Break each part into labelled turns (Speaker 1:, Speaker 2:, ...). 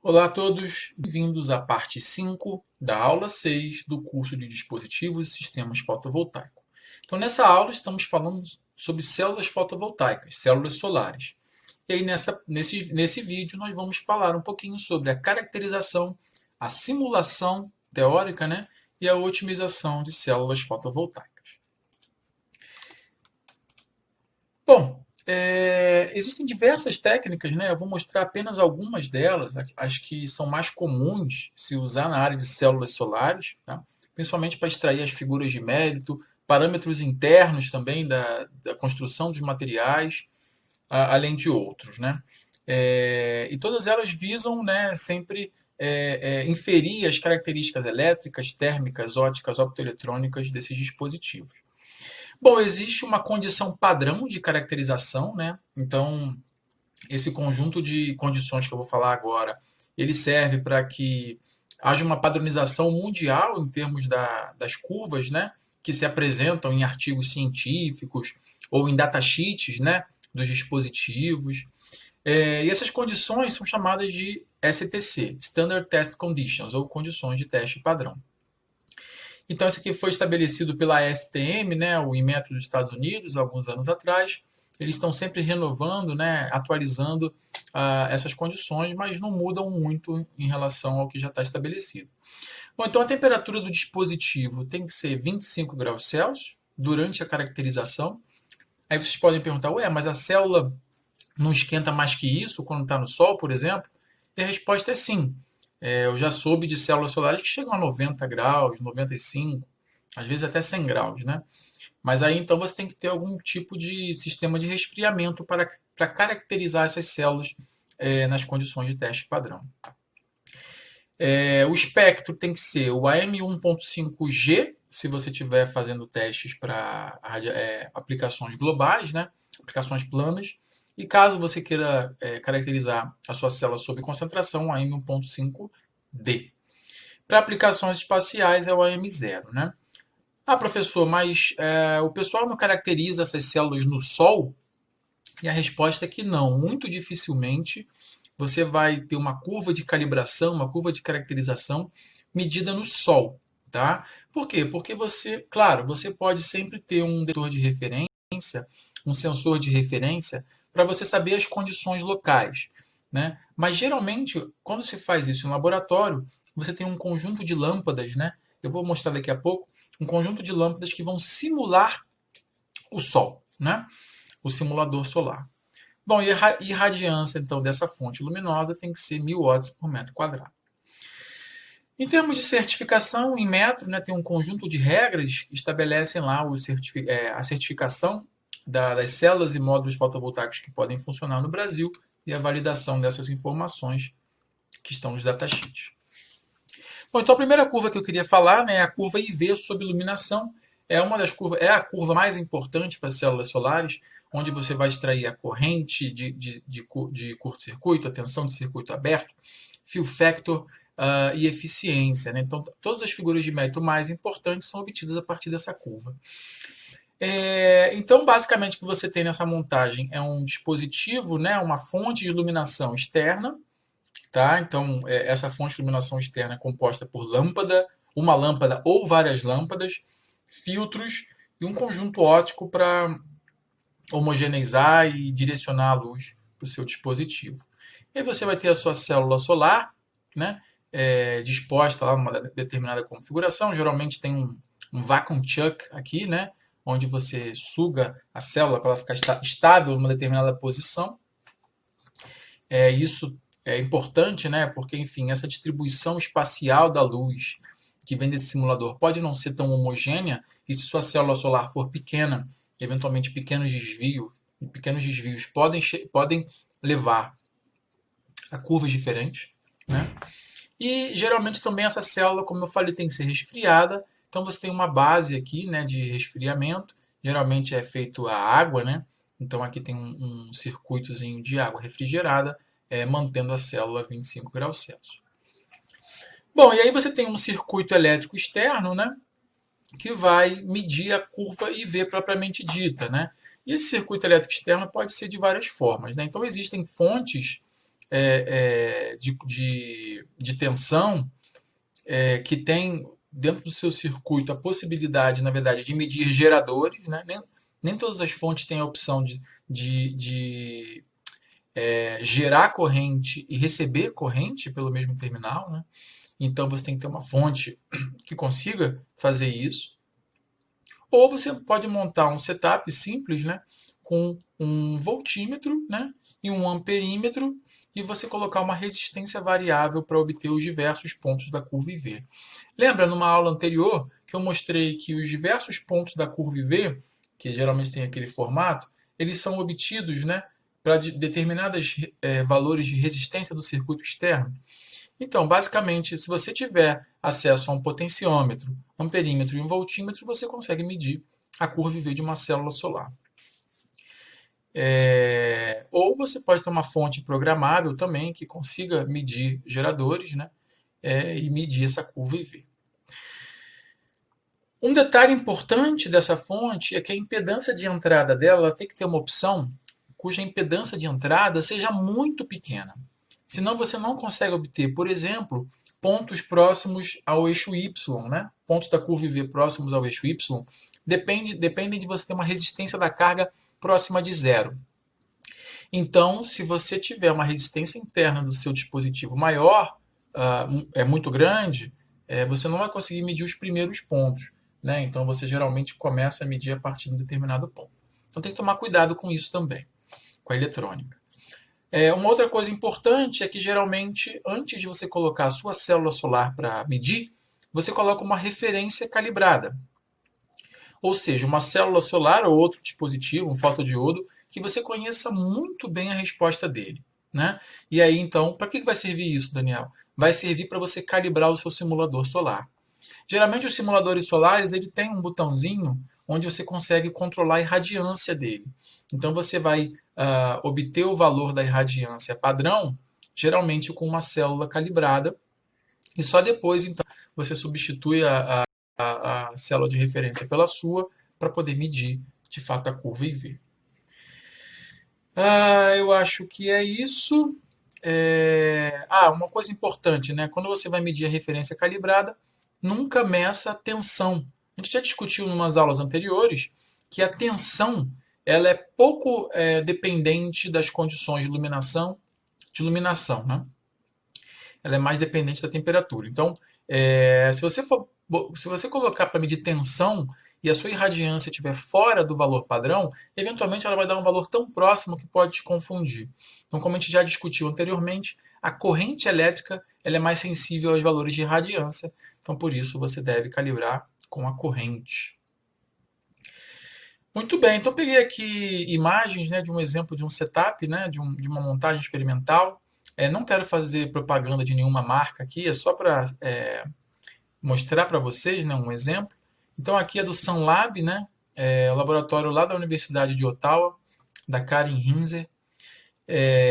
Speaker 1: Olá a todos, bem-vindos à parte 5 da aula 6 do curso de Dispositivos e Sistemas Fotovoltaicos. Então, nessa aula, estamos falando sobre células fotovoltaicas, células solares. E aí, nesse vídeo, nós vamos falar um pouquinho sobre a caracterização, a simulação teórica, né, e a otimização de células fotovoltaicas. Bom, existem diversas técnicas, né? Eu vou mostrar apenas algumas delas, as que são mais comuns se usar na área de células solares, tá? Principalmente para extrair as figuras de mérito, parâmetros internos também da construção dos materiais, além de outros, né? E todas elas visam, né, sempre inferir as características elétricas, térmicas, óticas, optoeletrônicas desses dispositivos. Bom, existe uma condição padrão de caracterização, né? Então, esse conjunto de condições que eu vou falar agora, ele serve para que haja uma padronização mundial em termos das curvas, né? Que se apresentam em artigos científicos ou em datasheets, né? Dos dispositivos. E essas condições são chamadas de STC, Standard Test Conditions, ou condições de teste padrão. Então, isso aqui foi estabelecido pela ASTM, né, o Inmetro dos Estados Unidos, alguns anos atrás. Eles estão sempre renovando, né, atualizando essas condições, mas não mudam muito em relação ao que já está estabelecido. Bom, então a temperatura do dispositivo tem que ser 25 graus Celsius durante a caracterização. Aí vocês podem perguntar, ué, mas a célula não esquenta mais que isso quando está no sol, por exemplo? E a resposta é sim. Eu já soube de células solares que chegam a 90 graus, 95, às vezes até 100 graus, né? Mas aí então você tem que ter algum tipo de sistema de resfriamento para caracterizar essas células nas condições de teste padrão. O espectro tem que ser o AM1.5G, se você estiver fazendo testes para aplicações globais, né? Aplicações planas. E caso você queira caracterizar a sua célula sob concentração, AM1.5D. Para aplicações espaciais é o AM0, né? Ah, professor, mas o pessoal não caracteriza essas células no Sol? E a resposta é que não. Muito dificilmente você vai ter uma curva de calibração, uma curva de caracterização medida no Sol, tá? Por quê? Porque você, claro, você pode sempre ter um detetor de referência, um sensor de referência, para você saber as condições locais, né? Mas geralmente, quando se faz isso em laboratório, você tem um conjunto de lâmpadas, né? Eu vou mostrar daqui a pouco, um conjunto de lâmpadas que vão simular o Sol, né? O simulador solar. Bom, e a irradiância então dessa fonte luminosa tem que ser 1000 watts por metro quadrado. Em termos de certificação, em metro, né, tem um conjunto de regras que estabelecem lá a certificação das células e módulos fotovoltaicos que podem funcionar no Brasil e a validação dessas informações que estão nos datasheets. Bom, então a primeira curva que eu queria falar, né, é a curva IV sobre iluminação. É a curva mais importante para células solares, onde você vai extrair a corrente de curto-circuito, a tensão de circuito aberto, fill factor e eficiência, né? Então, todas as figuras de mérito mais importantes são obtidas a partir dessa curva. Então, basicamente, o que você tem nessa montagem é um dispositivo, né, uma fonte de iluminação externa, tá? Então, essa fonte de iluminação externa é composta por uma lâmpada ou várias lâmpadas, filtros e um conjunto óptico para homogeneizar e direcionar a luz para o seu dispositivo. E aí você vai ter a sua célula solar, né, disposta lá numa determinada configuração. Geralmente tem um vacuum chuck aqui, né, onde você suga a célula para ela ficar estável numa determinada posição. Isso é importante, né, porque, enfim, essa distribuição espacial da luz que vem desse simulador pode não ser tão homogênea, e se sua célula solar for pequena, eventualmente pequenos desvios podem levar a curvas diferentes, né? E geralmente também essa célula, como eu falei, tem que ser resfriada. Então você tem uma base aqui, né, de resfriamento. Geralmente é feito a água, né? Então aqui tem um circuitozinho de água refrigerada, mantendo a célula a 25 graus Celsius. Bom, e aí você tem um circuito elétrico externo, né, que vai medir a curva IV propriamente dita, né? E esse circuito elétrico externo pode ser de várias formas, né? Então existem fontes de tensão que tem dentro do seu circuito a possibilidade, na verdade, de medir geradores, né? Nem todas as fontes têm a opção de gerar corrente e receber corrente pelo mesmo terminal, né? Então você tem que ter uma fonte que consiga fazer isso. Ou você pode montar um setup simples, né, com um voltímetro, né, e um amperímetro, e você colocar uma resistência variável para obter os diversos pontos da curva IV. Lembra, numa aula anterior, que eu mostrei que os diversos pontos da curva IV, que geralmente tem aquele formato, eles são obtidos, né, para determinados valores de resistência do circuito externo. Então, basicamente, se você tiver acesso a um potenciômetro, amperímetro e um voltímetro, você consegue medir a curva IV de uma célula solar. Ou você pode ter uma fonte programável também que consiga medir geradores, né? E medir essa curva IV. Um detalhe importante dessa fonte é que a impedância de entrada dela tem que ter uma opção cuja impedância de entrada seja muito pequena. Senão você não consegue obter, por exemplo, pontos próximos ao eixo Y, né? Pontos da curva IV próximos ao eixo Y, dependem de você ter uma resistência da carga próxima de zero. Então, se você tiver uma resistência interna do seu dispositivo maior, muito grande, você não vai conseguir medir os primeiros pontos, né? Então, você geralmente começa a medir a partir de um determinado ponto. Então, tem que tomar cuidado com isso também, com a eletrônica. Uma outra coisa importante é que, geralmente, antes de você colocar a sua célula solar para medir, você coloca uma referência calibrada. Ou seja, uma célula solar ou outro dispositivo, um fotodiodo, que você conheça muito bem a resposta dele, né? E aí, então, para que vai servir isso, Daniel? Vai servir para você calibrar o seu simulador solar. Geralmente, os simuladores solares ele tem um botãozinho onde você consegue controlar a irradiância dele. Então, você vai obter o valor da irradiância padrão, geralmente com uma célula calibrada, e só depois, então, você substitui a célula de referência pela sua para poder medir, de fato, a curva IV. Eu acho que é isso. Uma coisa importante, né? Quando você vai medir a referência calibrada, nunca meça a tensão. A gente já discutiu em umas aulas anteriores que a tensão ela é pouco dependente das condições de iluminação, né? Ela é mais dependente da temperatura. Então, se você colocar para medir tensão e a sua irradiância estiver fora do valor padrão, eventualmente ela vai dar um valor tão próximo que pode te confundir. Então, como a gente já discutiu anteriormente, a corrente elétrica ela é mais sensível aos valores de irradiância. Então, por isso, você deve calibrar com a corrente. Muito bem, então peguei aqui imagens, né, de um exemplo de um setup, né, de uma montagem experimental. Não quero fazer propaganda de nenhuma marca aqui, é só para mostrar para vocês, né, um exemplo. Então aqui é do Sunlab, né, o laboratório lá da Universidade de Ottawa, da Karen Hinzer,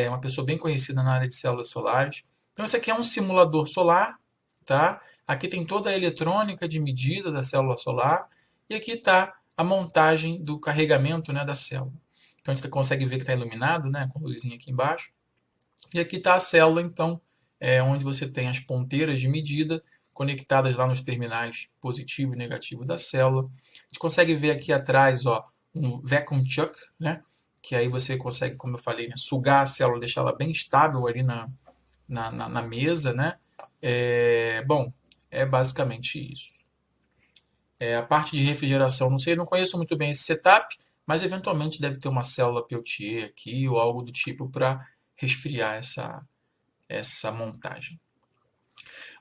Speaker 1: uma pessoa bem conhecida na área de células solares. Então esse aqui é um simulador solar, tá? Aqui tem toda a eletrônica de medida da célula solar e aqui está a montagem do carregamento, né, da célula. Então a gente consegue ver que está iluminado, né, com a luzinha aqui embaixo. E aqui está a célula, então, onde você tem as ponteiras de medida conectadas lá nos terminais positivo e negativo da célula. A gente consegue ver aqui atrás, ó, um vacuum chuck, né, que aí você consegue, como eu falei, né, sugar a célula, deixar ela bem estável ali na mesa, né. Bom, é basicamente isso. A parte de refrigeração, não sei, não conheço muito bem esse setup, mas eventualmente deve ter uma célula Peltier aqui ou algo do tipo para resfriar essa montagem.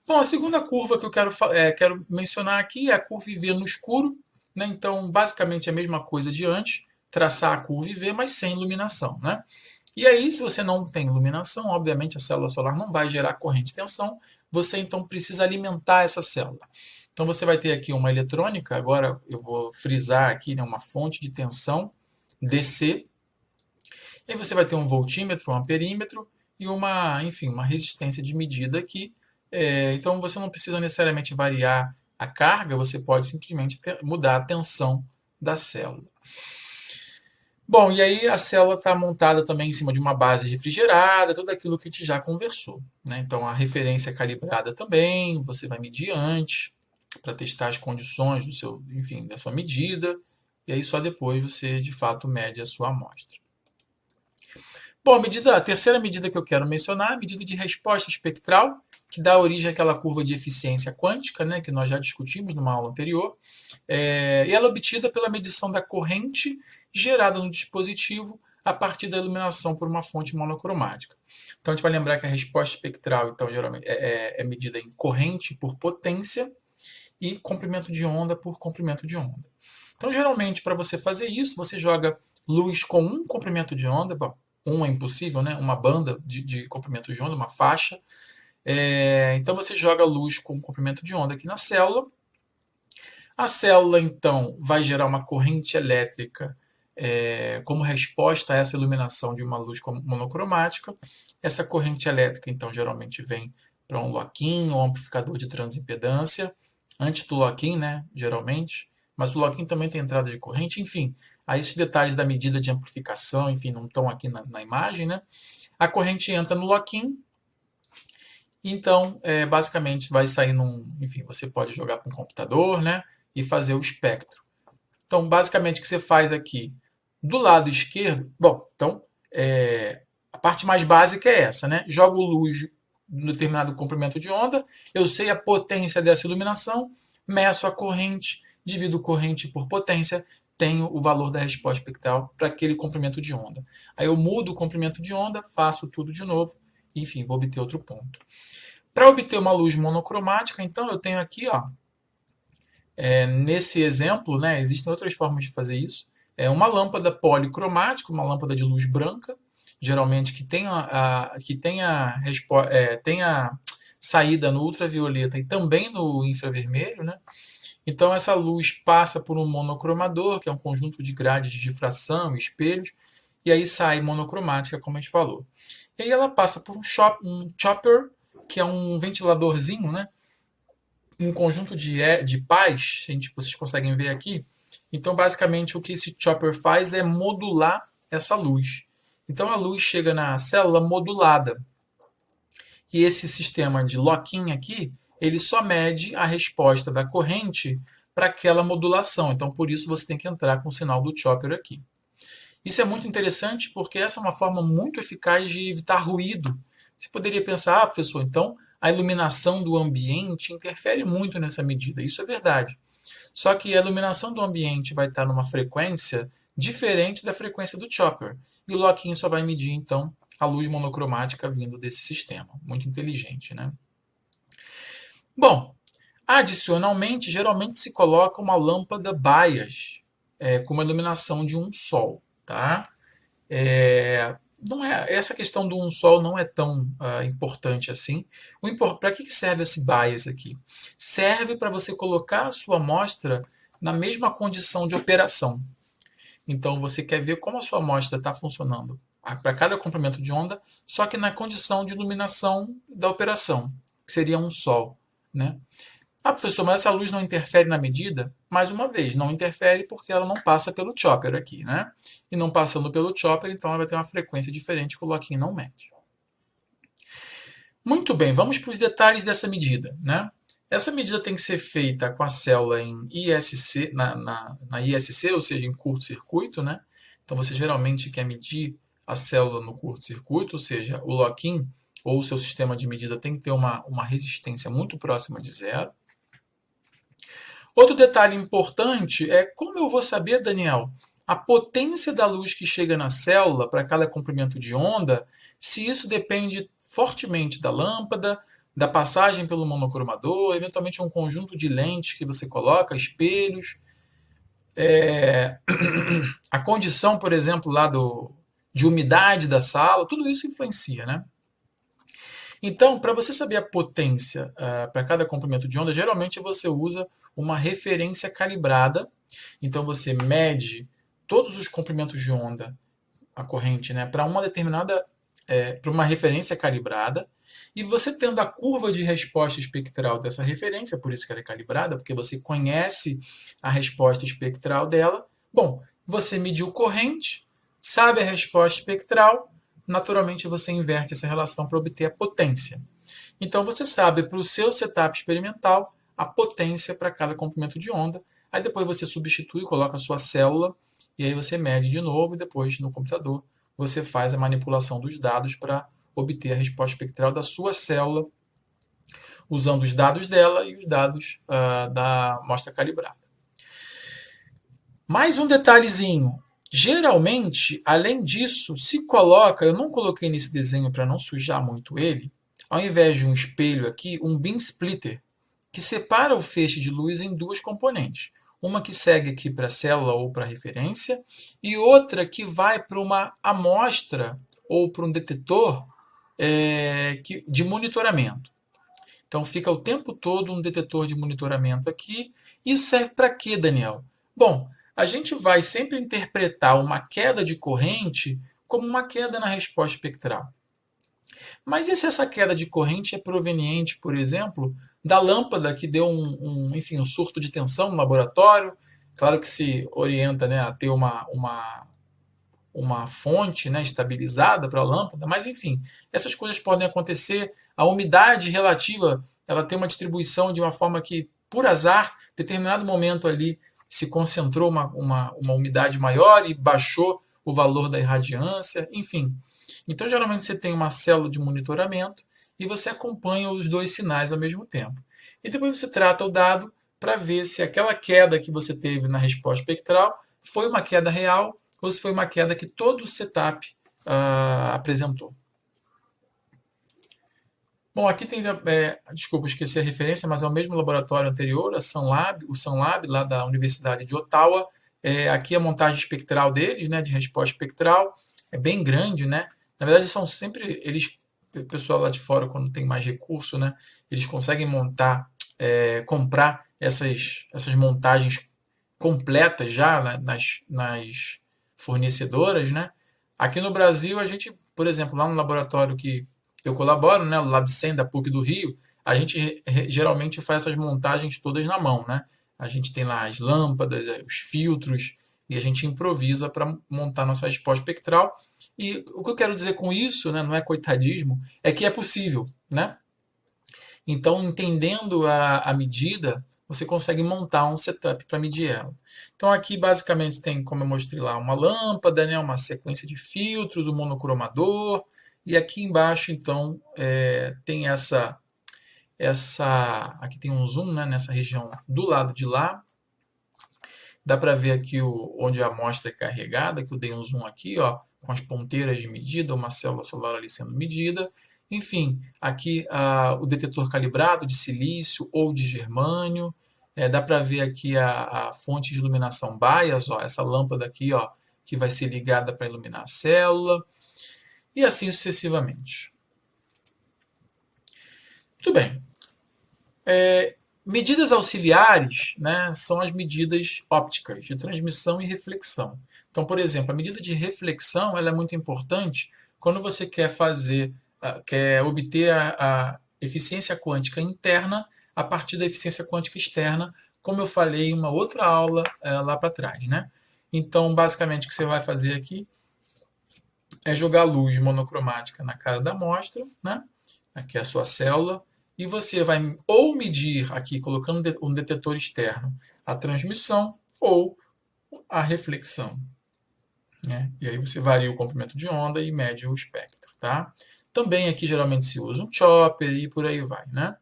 Speaker 1: Bom, a segunda curva que eu quero mencionar aqui é a curva IV no escuro, né? Então, basicamente a mesma coisa de antes, traçar a curva IV, mas sem iluminação, né? E aí, se você não tem iluminação, obviamente a célula solar não vai gerar corrente de tensão, você então precisa alimentar essa célula. Então você vai ter aqui uma eletrônica, agora eu vou frisar aqui, né, uma fonte de tensão DC, e aí você vai ter um voltímetro, um amperímetro e enfim, uma resistência de medida aqui. Então você não precisa necessariamente variar a carga, você pode simplesmente mudar a tensão da célula. Bom, e aí a célula está montada também em cima de uma base refrigerada, tudo aquilo que a gente já conversou, né? Então a referência é calibrada também, você vai medir antes para testar as condições do seu, enfim, da sua medida, e aí só depois você de fato mede a sua amostra. Bom, a terceira medida que eu quero mencionar é a medida de resposta espectral, que dá origem àquela curva de eficiência quântica, né, que nós já discutimos numa aula anterior. E ela é obtida pela medição da corrente gerada no dispositivo a partir da iluminação por uma fonte monocromática. Então a gente vai lembrar que a resposta espectral, então, geralmente é medida em corrente por potência e comprimento de onda por comprimento de onda. Então, geralmente, para você fazer isso, você joga luz com um comprimento de onda. Bom, um é impossível, né? Uma banda de comprimento de onda, uma faixa. Então, você joga luz com comprimento de onda aqui na célula. A célula, então, vai gerar uma corrente elétrica como resposta a essa iluminação de uma luz monocromática. Essa corrente elétrica, então, geralmente vem para um lock-in ou amplificador de transimpedância, antes do lock-in, né, geralmente, mas o lock-in também tem entrada de corrente, enfim, aí esses detalhes da medida de amplificação, enfim, não estão aqui na imagem, né? A corrente entra no lock-in, então, basicamente, vai sair enfim, você pode jogar para um computador, né, e fazer o espectro. Então, basicamente, o que você faz aqui, do lado esquerdo, bom, então, a parte mais básica é essa, né? Jogo luz em determinado comprimento de onda, eu sei a potência dessa iluminação, meço a corrente, divido corrente por potência, tenho o valor da resposta espectral para aquele comprimento de onda. Aí eu mudo o comprimento de onda, faço tudo de novo, enfim, vou obter outro ponto. Para obter uma luz monocromática, então, eu tenho aqui, ó, nesse exemplo, né, existem outras formas de fazer isso. É uma lâmpada policromática, uma lâmpada de luz branca, geralmente que tenha saída no ultravioleta e também no infravermelho, né? Então essa luz passa por um monocromador, que é um conjunto de grades de difração, espelhos, e aí sai monocromática, como a gente falou. E aí ela passa por um chopper, que é um ventiladorzinho, né? Um conjunto de pás, vocês conseguem ver aqui. Então, basicamente, o que esse chopper faz é modular essa luz. Então, a luz chega na célula modulada. E esse sistema de lock-in aqui, ele só mede a resposta da corrente para aquela modulação. Então, por isso, você tem que entrar com o sinal do chopper aqui. Isso é muito interessante porque essa é uma forma muito eficaz de evitar ruído. Você poderia pensar, professor, então a iluminação do ambiente interfere muito nessa medida. Isso é verdade. Só que a iluminação do ambiente vai estar numa frequência diferente da frequência do chopper. E o lock-in só vai medir, então, a luz monocromática vindo desse sistema. Muito inteligente, né? Bom, adicionalmente, geralmente se coloca uma lâmpada bias com uma iluminação de um sol, tá? Não é, essa questão do um sol não é tão importante assim. Para que serve esse bias aqui? Serve para você colocar a sua amostra na mesma condição de operação. Então você quer ver como a sua amostra está funcionando para cada comprimento de onda, só que na condição de iluminação da operação, que seria um sol, né? Ah, professor, mas essa luz não interfere na medida? Mais uma vez, não interfere porque ela não passa pelo chopper aqui, né? E não passando pelo chopper, então ela vai ter uma frequência diferente que o lock-in não mede. Muito bem, vamos para os detalhes dessa medida, né? Essa medida tem que ser feita com a célula em ISC, na ISC, ou seja, em curto-circuito, né? Então você geralmente quer medir a célula no curto-circuito, ou seja, o lock-in ou o seu sistema de medida tem que ter uma resistência muito próxima de zero. Outro detalhe importante é como eu vou saber, Daniel, a potência da luz que chega na célula para cada comprimento de onda, se isso depende fortemente da lâmpada, da passagem pelo monocromador, eventualmente um conjunto de lentes que você coloca, espelhos, a condição, por exemplo, lá de umidade da sala, tudo isso influencia, né? Então, para você saber a potência para cada comprimento de onda, geralmente você usa uma referência calibrada. Então, você mede todos os comprimentos de onda, a corrente, né, para uma determinada, para uma referência calibrada. E você tendo a curva de resposta espectral dessa referência, por isso que ela é calibrada, porque você conhece a resposta espectral dela. Bom, você mediu corrente, Sabe a resposta espectral, naturalmente você inverte essa relação para obter a potência. Então você sabe para o seu setup experimental a potência para cada comprimento de onda. Aí depois você substitui, coloca a sua célula e aí você mede de novo e depois no computador você faz a manipulação dos dados para obter a resposta espectral da sua célula usando os dados dela e os dados da amostra calibrada. Mais um detalhezinho. Geralmente, além disso, se coloca, eu não coloquei nesse desenho para não sujar muito ele, ao invés de um espelho aqui, um beam splitter, que separa o feixe de luz em duas componentes. Uma que segue aqui para a célula ou para a referência, e outra que vai para uma amostra ou para um detetor de monitoramento. Então fica o tempo todo um detetor de monitoramento aqui. Isso serve para quê, Daniel? Bom, a gente vai sempre interpretar uma queda de corrente como uma queda na resposta espectral. Mas e se essa queda de corrente é proveniente, por exemplo, da lâmpada que deu enfim, um surto de tensão no laboratório? Claro que se orienta, né, a ter uma fonte, né, estabilizada para a lâmpada, mas enfim, essas coisas podem acontecer. A umidade relativa ela tem uma distribuição de uma forma que, por azar, em determinado momento ali se concentrou uma umidade maior e baixou o valor da irradiância, enfim. Então, geralmente, você tem uma célula de monitoramento e você acompanha os dois sinais ao mesmo tempo. E depois você trata o dado para ver se aquela queda que você teve na resposta espectral foi uma queda real ou se foi uma queda que todo o setup apresentou. Bom, aqui tem, desculpa, esqueci a referência, mas é o mesmo laboratório anterior, o Sunlab, lá da Universidade de Ottawa. Aqui a montagem espectral deles, né, de resposta espectral, é bem grande, né? Na verdade, são sempre eles, o pessoal lá de fora, quando tem mais recurso, né, eles conseguem comprar essas montagens completas já, né, nas fornecedoras, né? Aqui no Brasil, a gente, por exemplo, lá no laboratório que eu colaboro, né, o LabCen da PUC do Rio, a gente geralmente faz essas montagens todas na mão, né? A gente tem lá as lâmpadas, os filtros, e a gente improvisa para montar nossa resposta espectral. E o que eu quero dizer com isso, né, não é coitadismo, é que é possível, né? Então, entendendo a medida, você consegue montar um setup para medir ela. Então, aqui basicamente tem, como eu mostrei lá, uma lâmpada, né, uma sequência de filtros, um monocromador, e aqui embaixo, então, tem aqui tem um zoom, né, nessa região do lado de lá. Dá para ver aqui onde a amostra é carregada, que eu dei um zoom aqui, ó, com as ponteiras de medida, uma célula solar ali sendo medida. Enfim, aqui o detetor calibrado de silício ou de germânio. Dá para ver aqui a fonte de iluminação bias, ó, essa lâmpada aqui, ó, que vai ser ligada para iluminar a célula. E assim sucessivamente. Muito bem. Medidas auxiliares, né, são as medidas ópticas de transmissão e reflexão. Então, por exemplo, a medida de reflexão ela é muito importante quando você quer obter a eficiência quântica interna a partir da eficiência quântica externa, como eu falei em uma outra aula lá para trás, né? Então, basicamente, o que você vai fazer aqui é jogar luz monocromática na cara da amostra, né? Aqui é a sua célula, e você vai ou medir aqui, colocando um detetor externo, a transmissão ou a reflexão. Né? E aí você varia o comprimento de onda e mede o espectro. Tá? Também aqui geralmente se usa um chopper e por aí vai. Né?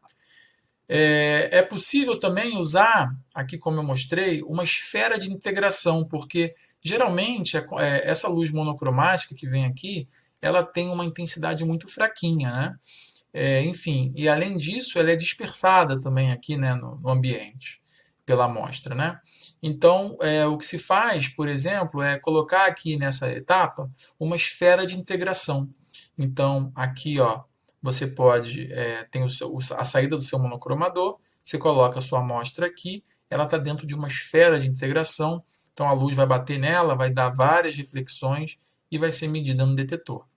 Speaker 1: É possível também usar, aqui como eu mostrei, uma esfera de integração, porque geralmente essa luz monocromática que vem aqui, ela tem uma intensidade muito fraquinha, né? Enfim, e além disso, ela é dispersada também aqui, né, no ambiente, pela amostra, né? Então, o que se faz, por exemplo, é colocar aqui nessa etapa uma esfera de integração. Então, aqui, ó, você pode, tem a saída do seu monocromador, você coloca a sua amostra aqui, ela está dentro de uma esfera de integração, então a luz vai bater nela, vai dar várias reflexões e vai ser medida no detetor.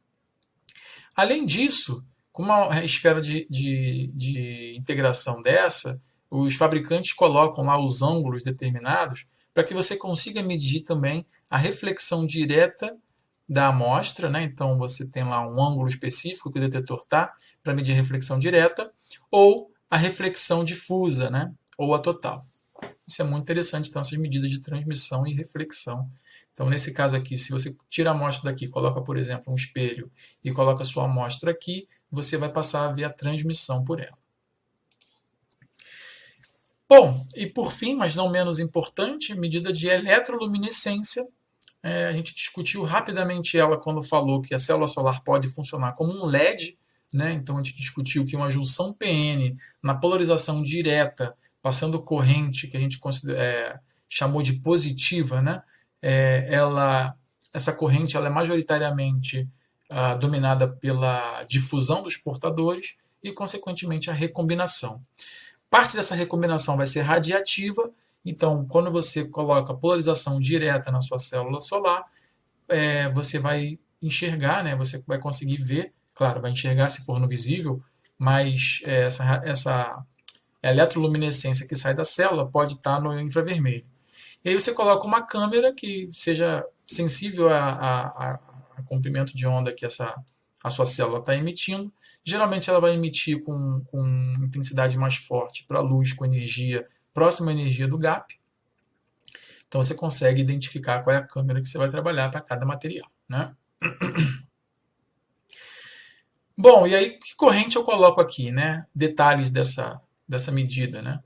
Speaker 1: Além disso, com uma esfera de integração dessa, os fabricantes colocam lá os ângulos determinados para que você consiga medir também a reflexão direta da amostra, né? Então você tem lá um ângulo específico que o detetor está para medir a reflexão direta, ou a reflexão difusa, né? Ou a total. Isso é muito interessante, então, essas medidas de transmissão e reflexão. Então, nesse caso aqui, se você tira a amostra daqui, coloca, por exemplo, um espelho e coloca a sua amostra aqui, você vai passar a ver a transmissão por ela. Bom, e por fim, mas não menos importante, medida de eletroluminescência. A gente discutiu rapidamente ela quando falou que a célula solar pode funcionar como um LED, né? Então a gente discutiu que uma junção PN na polarização direta, passando corrente, que a gente chamou de positiva, né? Essa corrente ela é majoritariamente dominada pela difusão dos portadores e, consequentemente, a recombinação. Parte dessa recombinação vai ser radiativa, então, quando você coloca polarização direta na sua célula solar, você vai enxergar, né? Você vai conseguir ver, claro, vai enxergar se for no visível, mas essa eletroluminescência que sai da célula pode estar no infravermelho. E aí você coloca uma câmera que seja sensível a comprimento de onda que a sua célula está emitindo. Geralmente ela vai emitir com intensidade mais forte para a luz com energia próxima à energia do gap. Então você consegue identificar qual é a câmera que você vai trabalhar para cada material, né? Bom, e aí que corrente eu coloco aqui, né? Detalhes dessa medida, né?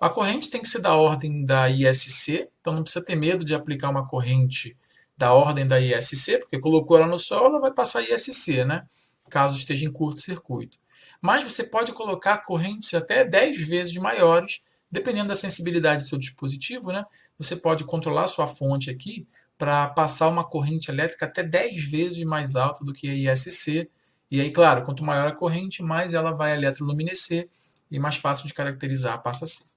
Speaker 1: A corrente tem que ser da ordem da ISC, então não precisa ter medo de aplicar uma corrente da ordem da ISC, porque colocou ela no sol, ela vai passar ISC, né? Caso esteja em curto-circuito. Mas você pode colocar correntes até 10 vezes maiores, dependendo da sensibilidade do seu dispositivo, né? Você pode controlar sua fonte aqui para passar uma corrente elétrica até 10 vezes mais alta do que a ISC. E aí, claro, quanto maior a corrente, mais ela vai eletroluminescer e mais fácil de caracterizar passa a ser.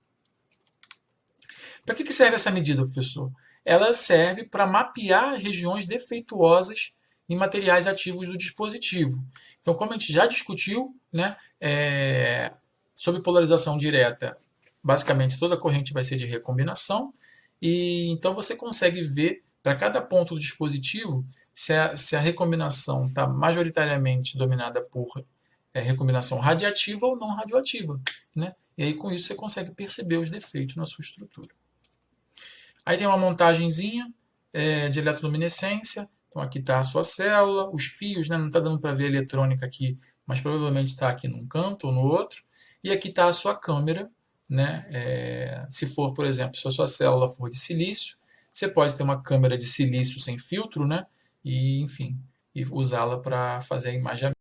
Speaker 1: Para que serve essa medida, professor? Ela serve para mapear regiões defeituosas em materiais ativos do dispositivo. Então, como a gente já discutiu, né, sobre polarização direta, basicamente toda a corrente vai ser de recombinação, e então você consegue ver para cada ponto do dispositivo se a recombinação está majoritariamente dominada por recombinação radiativa ou não radioativa, né? E aí com isso você consegue perceber os defeitos na sua estrutura. Aí tem uma montagenzinha de eletroluminescência. Então aqui está a sua célula, os fios, né? Não está dando para ver a eletrônica aqui, mas provavelmente está aqui num canto ou no outro. E aqui está a sua câmera, né? Se for, por exemplo, se a sua célula for de silício, você pode ter uma câmera de silício sem filtro, né? E, enfim, e usá-la para fazer a imagem.